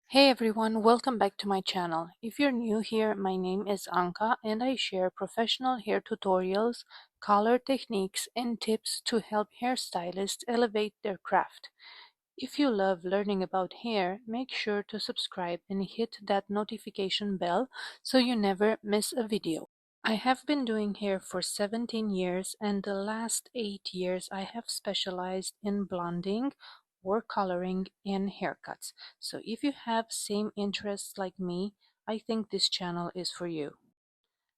Hey everyone, welcome back to my channel. If you're new here, my name is Anka and I share professional hair tutorials, color techniques, and tips to help hairstylists elevate their craft. If you love learning about hair, make sure to subscribe and hit that notification bell so you never miss a video. I have been doing hair for 17 years, and the last 8 years I have specialized in blonding or coloring and haircuts. So if you have same interests like me, I think this channel is for you.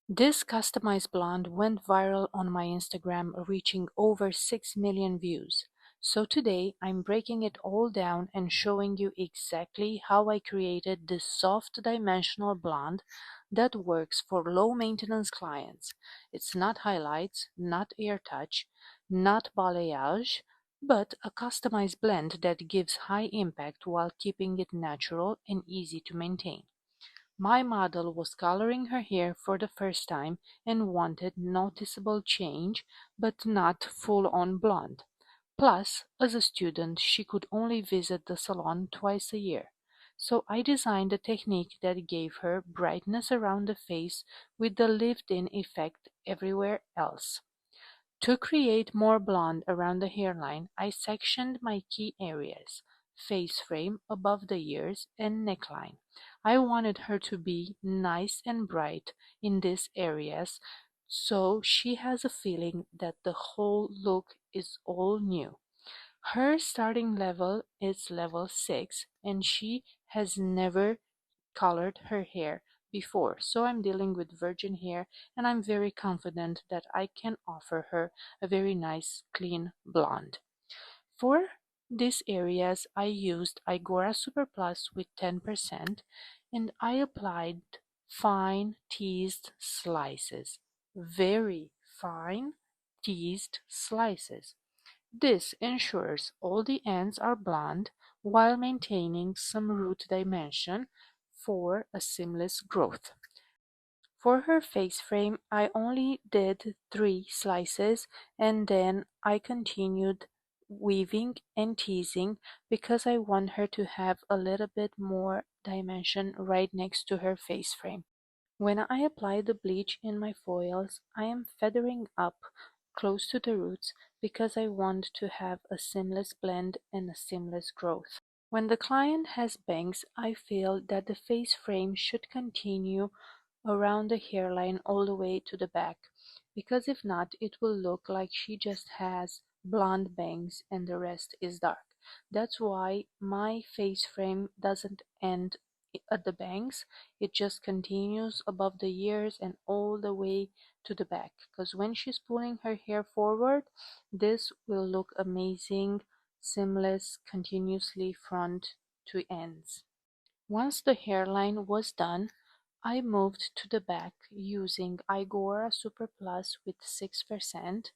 This customized blonde went viral on my Instagram, reaching over 6 million views. So today I'm breaking it all down and showing you exactly how I created this soft dimensional blonde that works for low maintenance clients. It's not highlights, not air touch, not balayage, but a customized blend that gives high impact while keeping it natural and easy to maintain. My model was coloring her hair for the first time and wanted noticeable change, but not full-on blonde. Plus, as a student, she could only visit the salon twice a year. So I designed a technique that gave her brightness around the face with the lived-in effect everywhere else. To create more blonde around the hairline, I sectioned my key areas: face frame, above the ears, and neckline. I wanted her to be nice and bright in these areas, so she has a feeling that the whole look is all new. Her starting level is level 6, and she has never colored her hair before, so I'm dealing with virgin hair and I'm very confident that I can offer her a very nice clean blonde. For these areas I used Igora Super Plus with 10% and I applied fine teased slices, very fine teased slices. This ensures all the ends are blonde while maintaining some root dimension for a seamless growth. For her face frame, I only did 3 slices and then I continued weaving and teasing because I want her to have a little bit more dimension right next to her face frame. When I apply the bleach in my foils, I am feathering up close to the roots because I want to have a seamless blend and a seamless growth. When the client has bangs, I feel that the face frame should continue around the hairline all the way to the back, because if not, it will look like she just has blonde bangs and the rest is dark. That's why my face frame doesn't end at the bangs, it just continues above the ears and all the way to the back, because when she's pulling her hair forward, this will look amazing, seamless, continuously front to ends. Once the hairline was done, I moved to the back using Igora Super Plus with 6%,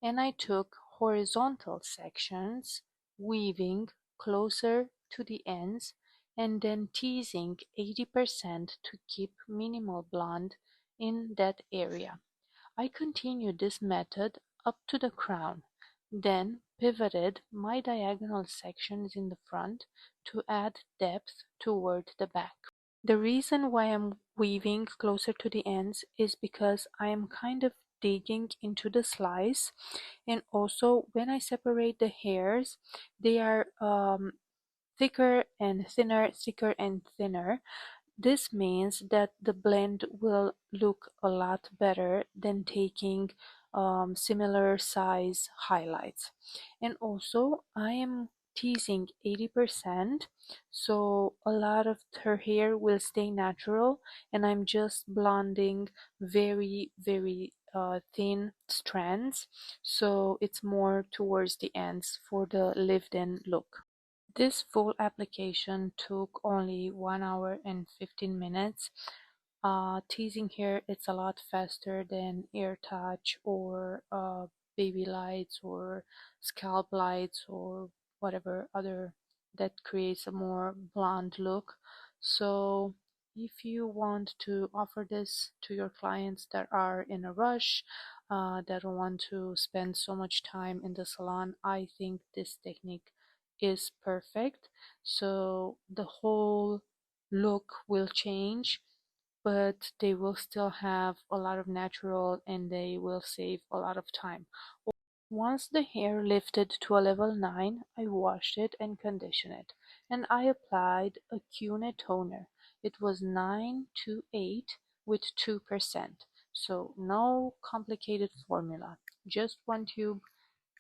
and I took horizontal sections, weaving closer to the ends and then teasing 80% to keep minimal blonde in that area. I continued this method up to the crown, then pivoted my diagonal sections in the front to add depth toward the back. The reason why I'm weaving closer to the ends is because I am kind of digging into the slice, and also when I separate the hairs, they are thicker and thinner, thicker and thinner. This means that the blend will look a lot better than taking similar size highlights. And also I am teasing 80%, so a lot of her hair will stay natural, and I'm just blending very thin strands, so it's more towards the ends for the lived-in look. This full application took only 1 hour and 15 minutes. Teasing hair, it's a lot faster than air touch or baby lights or scalp lights or whatever other that creates a more blonde look. So if you want to offer this to your clients that are in a rush, that don't want to spend so much time in the salon, I think this technique is perfect, so the whole look will change, but they will still have a lot of natural and they will save a lot of time. Once the hair lifted to a level 9, I washed it and conditioned it, and I applied a Cune toner. It was 9 to 8 with 2%, so no complicated formula, just one tube,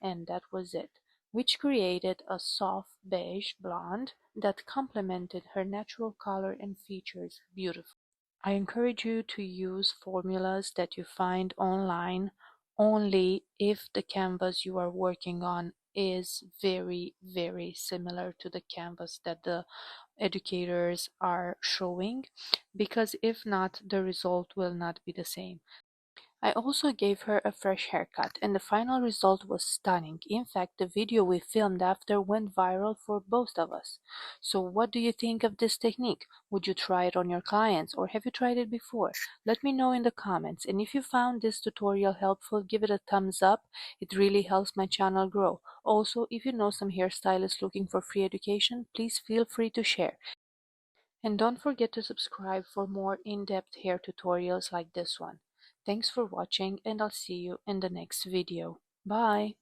and that was it, which created a soft beige blonde that complemented her natural color and features beautifully. I encourage you to use formulas that you find online only if the canvas you are working on is very, very similar to the canvas that the educators are showing, because if not, the result will not be the same. I also gave her a fresh haircut, and the final result was stunning. In fact, the video we filmed after went viral for both of us. So what do you think of this technique? Would you try it on your clients, or have you tried it before? Let me know in the comments, and if you found this tutorial helpful, give it a thumbs up. It really helps my channel grow. Also, if you know some hairstylists looking for free education, please feel free to share. And don't forget to subscribe for more in-depth hair tutorials like this one. Thanks for watching, and I'll see you in the next video. Bye!